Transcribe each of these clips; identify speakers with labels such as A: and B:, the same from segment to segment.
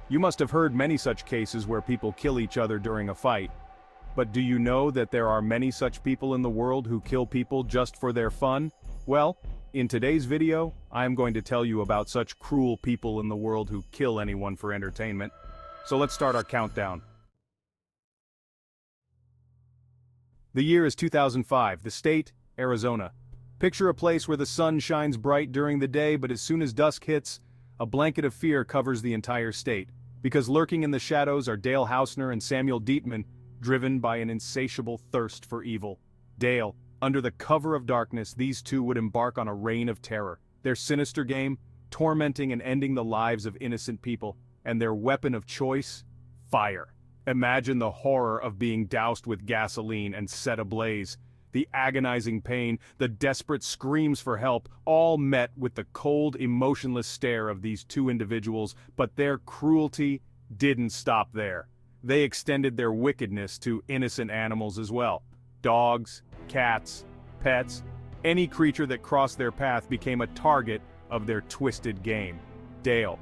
A: You must have heard many such cases where people kill each other during a fight. But do you know that there are many such people in the world who kill people just for their fun? Well, in today's video, I am going to tell you about such cruel people in the world who kill anyone for entertainment. So let's start our countdown. The year is 2005, the state, Arizona. Picture a place where the sun shines bright during the day, but as soon as dusk hits, a blanket of fear covers the entire state. Because lurking in the shadows are Dale Hausner and Samuel Dietman, driven by an insatiable thirst for evil. Dale, under the cover of darkness, these two would embark on a reign of terror. Their sinister game, tormenting and ending the lives of innocent people, and their weapon of choice, fire. Imagine the horror of being doused with gasoline and set ablaze. The agonizing pain, the desperate screams for help, all met with the cold, emotionless stare of these two individuals, but their cruelty didn't stop there. They extended their wickedness to innocent animals as well. Dogs, cats, pets, any creature that crossed their path became a target of their twisted game. Dale.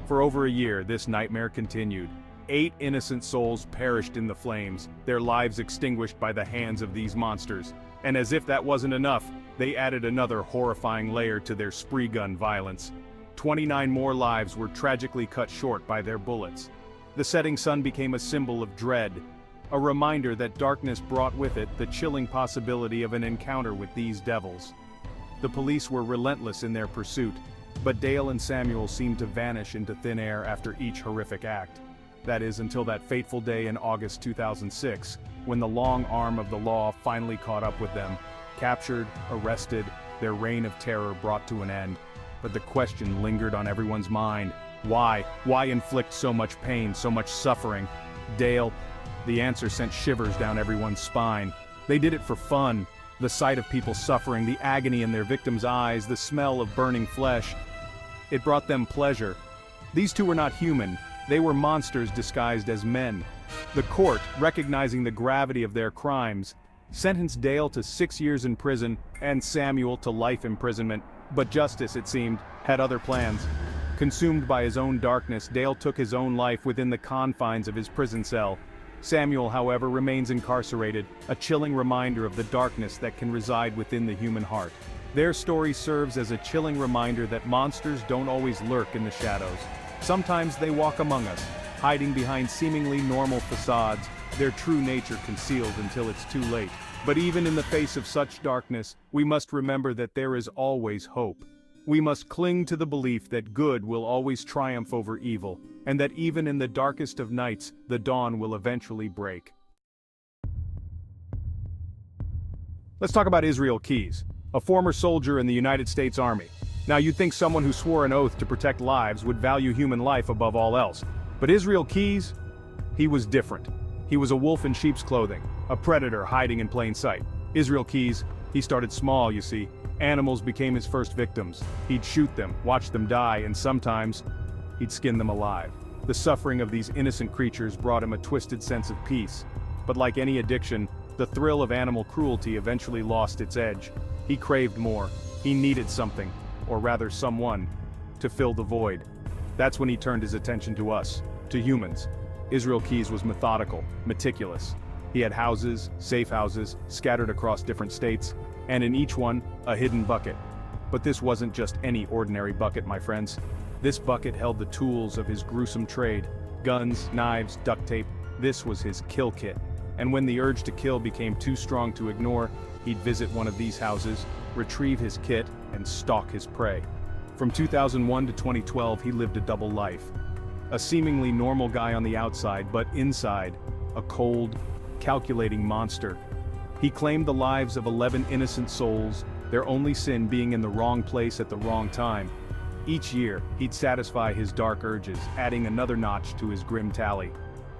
A: For over a year, this nightmare continued. 8 innocent souls perished in the flames, their lives extinguished by the hands of these monsters. And as if that wasn't enough, they added another horrifying layer to their spree gun violence. 29 more lives were tragically cut short by their bullets. The setting sun became a symbol of dread, a reminder that darkness brought with it the chilling possibility of an encounter with these devils. The police were relentless in their pursuit, but Dale and Samuel seemed to vanish into thin air after each horrific act. That is, until that fateful day in August 2006, when the long arm of the law finally caught up with them. Captured, arrested, their reign of terror brought to an end. But the question lingered on everyone's mind. Why? Why inflict so much pain, so much suffering? Dale. The answer sent shivers down everyone's spine. They did it for fun. The sight of people suffering, the agony in their victims' eyes, the smell of burning flesh. It brought them pleasure. These two were not human. They were monsters disguised as men. The court, recognizing the gravity of their crimes, sentenced Dale to 6 years in prison and Samuel to life imprisonment, but justice, it seemed, had other plans. Consumed by his own darkness, Dale took his own life within the confines of his prison cell. Samuel, however, remains incarcerated, a chilling reminder of the darkness that can reside within the human heart. Their story serves as a chilling reminder that monsters don't always lurk in the shadows. Sometimes they walk among us, hiding behind seemingly normal facades, their true nature concealed until it's too late. But even in the face of such darkness, we must remember that there is always hope. We must cling to the belief that good will always triumph over evil, and that even in the darkest of nights, the dawn will eventually break. Let's talk about Israel Keyes, a former soldier in the United States Army. Now, you'd think someone who swore an oath to protect lives would value human life above all else. But Israel Keyes, he was different. He was a wolf in sheep's clothing, a predator hiding in plain sight. Israel Keyes, he started small, you see. Animals became his first victims. He'd shoot them, watch them die, and sometimes, he'd skin them alive. The suffering of these innocent creatures brought him a twisted sense of peace. But like any addiction, the thrill of animal cruelty eventually lost its edge. He craved more. He needed something, or rather someone, to fill the void. That's when he turned his attention to us, to humans. Israel Keyes was methodical, meticulous. He had houses, safe houses, scattered across different states, and in each one, a hidden bucket. But this wasn't just any ordinary bucket, my friends. This bucket held the tools of his gruesome trade: guns, knives, duct tape. This was his kill kit. And when the urge to kill became too strong to ignore, he'd visit one of these houses, retrieve his kit, and stalk his prey. From 2001 to 2012, he lived a double life. A seemingly normal guy on the outside, but inside, a cold, calculating monster. He claimed the lives of 11 innocent souls, their only sin being in the wrong place at the wrong time. Each year, he'd satisfy his dark urges, adding another notch to his grim tally.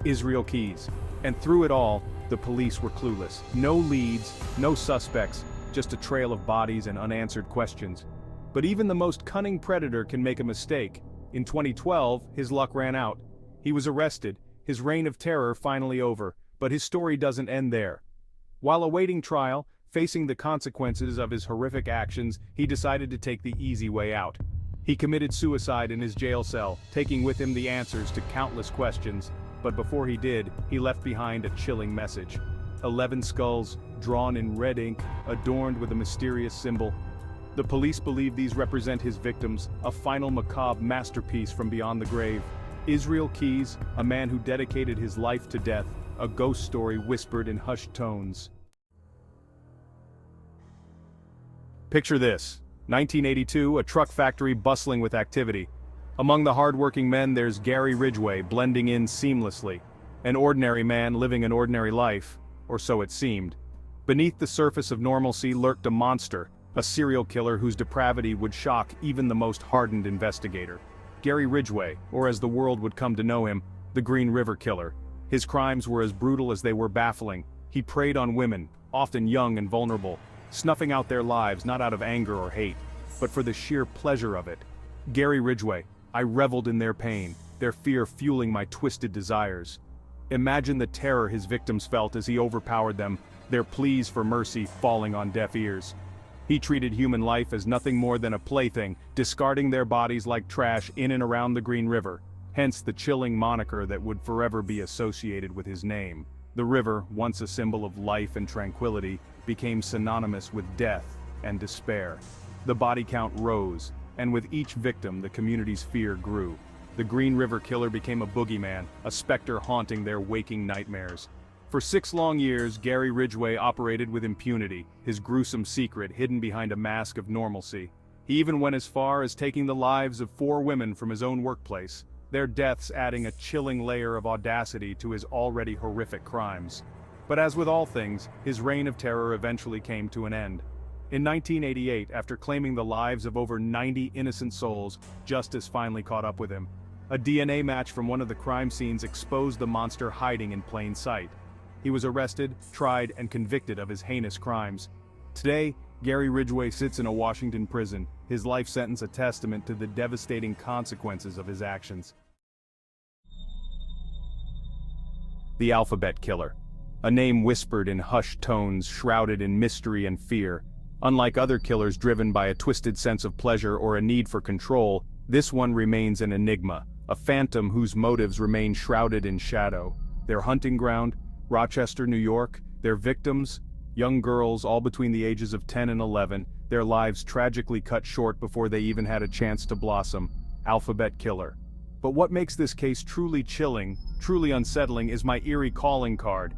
A: Israel Keyes. And through it all, the police were clueless. No leads, no suspects, just a trail of bodies and unanswered questions. But even the most cunning predator can make a mistake. In 2012, his luck ran out. He was arrested, his reign of terror finally over, but his story doesn't end there. While awaiting trial, facing the consequences of his horrific actions, he decided to take the easy way out. He committed suicide in his jail cell, taking with him the answers to countless questions, but before he did, he left behind a chilling message. 11 skulls, drawn in red ink, adorned with a mysterious symbol. The police believe these represent his victims, a final macabre masterpiece from beyond the grave. Israel Keyes, a man who dedicated his life to death, a ghost story whispered in hushed tones. Picture this. 1982, a truck factory bustling with activity. Among the hard-working men there's Gary Ridgway blending in seamlessly. An ordinary man living an ordinary life, or so it seemed. Beneath the surface of normalcy lurked a monster, a serial killer whose depravity would shock even the most hardened investigator. Gary Ridgway, or as the world would come to know him, the Green River Killer. His crimes were as brutal as they were baffling. He preyed on women, often young and vulnerable, snuffing out their lives not out of anger or hate, but for the sheer pleasure of it. Gary Ridgway, I reveled in their pain, their fear fueling my twisted desires. Imagine the terror his victims felt as he overpowered them, their pleas for mercy falling on deaf ears. He treated human life as nothing more than a plaything, discarding their bodies like trash in and around the Green River, hence the chilling moniker that would forever be associated with his name. The river, once a symbol of life and tranquility, became synonymous with death and despair. The body count rose, and with each victim the community's fear grew. The Green River Killer became a boogeyman, a specter haunting their waking nightmares. For 6 long years, Gary Ridgway operated with impunity, his gruesome secret hidden behind a mask of normalcy. He even went as far as taking the lives of 4 women from his own workplace, their deaths adding a chilling layer of audacity to his already horrific crimes. But as with all things, his reign of terror eventually came to an end. In 1988, after claiming the lives of over 90 innocent souls, justice finally caught up with him. A DNA match from one of the crime scenes exposed the monster hiding in plain sight. He was arrested, tried, and convicted of his heinous crimes. Today, Gary Ridgway sits in a Washington prison, his life sentence a testament to the devastating consequences of his actions. The Alphabet Killer. A name whispered in hushed tones, shrouded in mystery and fear. Unlike other killers driven by a twisted sense of pleasure or a need for control, this one remains an enigma, a phantom whose motives remain shrouded in shadow. Their hunting ground, Rochester, New York, their victims, young girls all between the ages of 10 and 11, their lives tragically cut short before they even had a chance to blossom. Alphabet Killer. But what makes this case truly chilling, truly unsettling is my eerie calling card.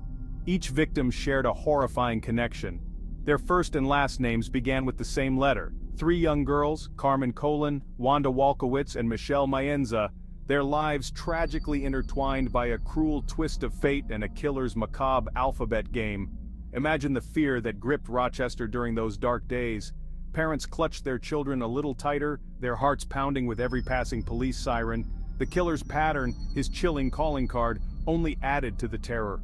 A: Each victim shared a horrifying connection. Their first and last names began with the same letter. 3 young girls, Carmen Colon, Wanda Walkowitz, and Michelle Mayenza, their lives tragically intertwined by a cruel twist of fate and a killer's macabre alphabet game. Imagine the fear that gripped Rochester during those dark days. Parents clutched their children a little tighter, their hearts pounding with every passing police siren. The killer's pattern, his chilling calling card, only added to the terror.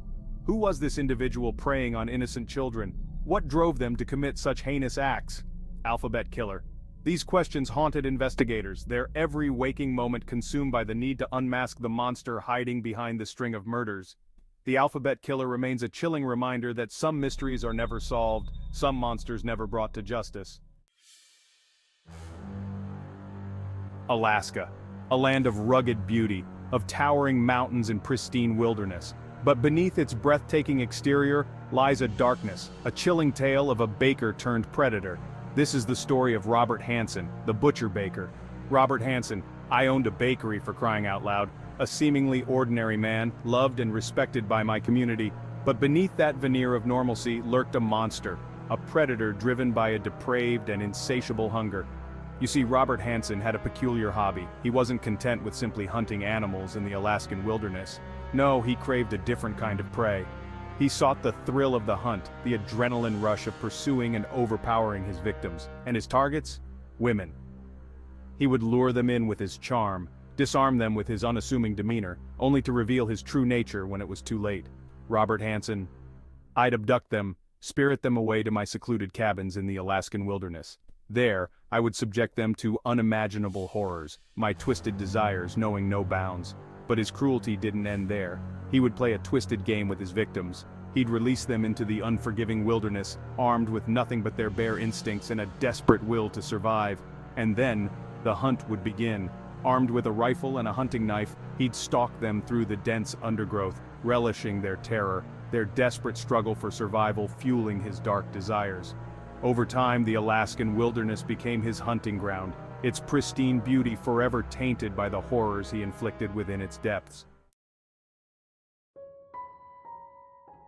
A: Who was this individual preying on innocent children? What drove them to commit such heinous acts? Alphabet Killer. These questions haunted investigators, their every waking moment consumed by the need to unmask the monster hiding behind the string of murders. The Alphabet Killer remains a chilling reminder that some mysteries are never solved, some monsters never brought to justice. Alaska. A land of rugged beauty, of towering mountains and pristine wilderness. But beneath its breathtaking exterior lies a darkness, a chilling tale of a baker turned predator. This is the story of Robert Hansen, the butcher baker. Robert Hansen, I owned a bakery for crying out loud, a seemingly ordinary man, loved and respected by my community, but beneath that veneer of normalcy lurked a monster, a predator driven by a depraved and insatiable hunger. You see, Robert Hansen had a peculiar hobby. He wasn't content with simply hunting animals in the Alaskan wilderness. No, he craved a different kind of prey. He sought the thrill of the hunt, the adrenaline rush of pursuing and overpowering his victims. And his targets? Women. He would lure them in with his charm, disarm them with his unassuming demeanor, only to reveal his true nature when it was too late. Robert Hansen. I'd abduct them, spirit them away to my secluded cabins in the Alaskan wilderness. There, I would subject them to unimaginable horrors, my twisted desires knowing no bounds. But his cruelty didn't end there. He would play a twisted game with his victims. He'd release them into the unforgiving wilderness, armed with nothing but their bare instincts and a desperate will to survive. And then, the hunt would begin. Armed with a rifle and a hunting knife, he'd stalk them through the dense undergrowth, relishing their terror, their desperate struggle for survival fueling his dark desires. Over time, the Alaskan wilderness became his hunting ground, its pristine beauty forever tainted by the horrors he inflicted within its depths.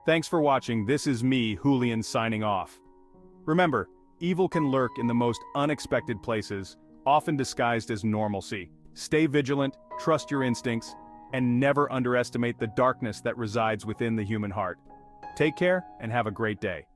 A: Thanks for watching. This is me, Julian, signing off. Remember, evil can lurk in the most unexpected places, often disguised as normalcy. Stay vigilant, trust your instincts, and never underestimate the darkness that resides within the human heart. Take care and have a great day.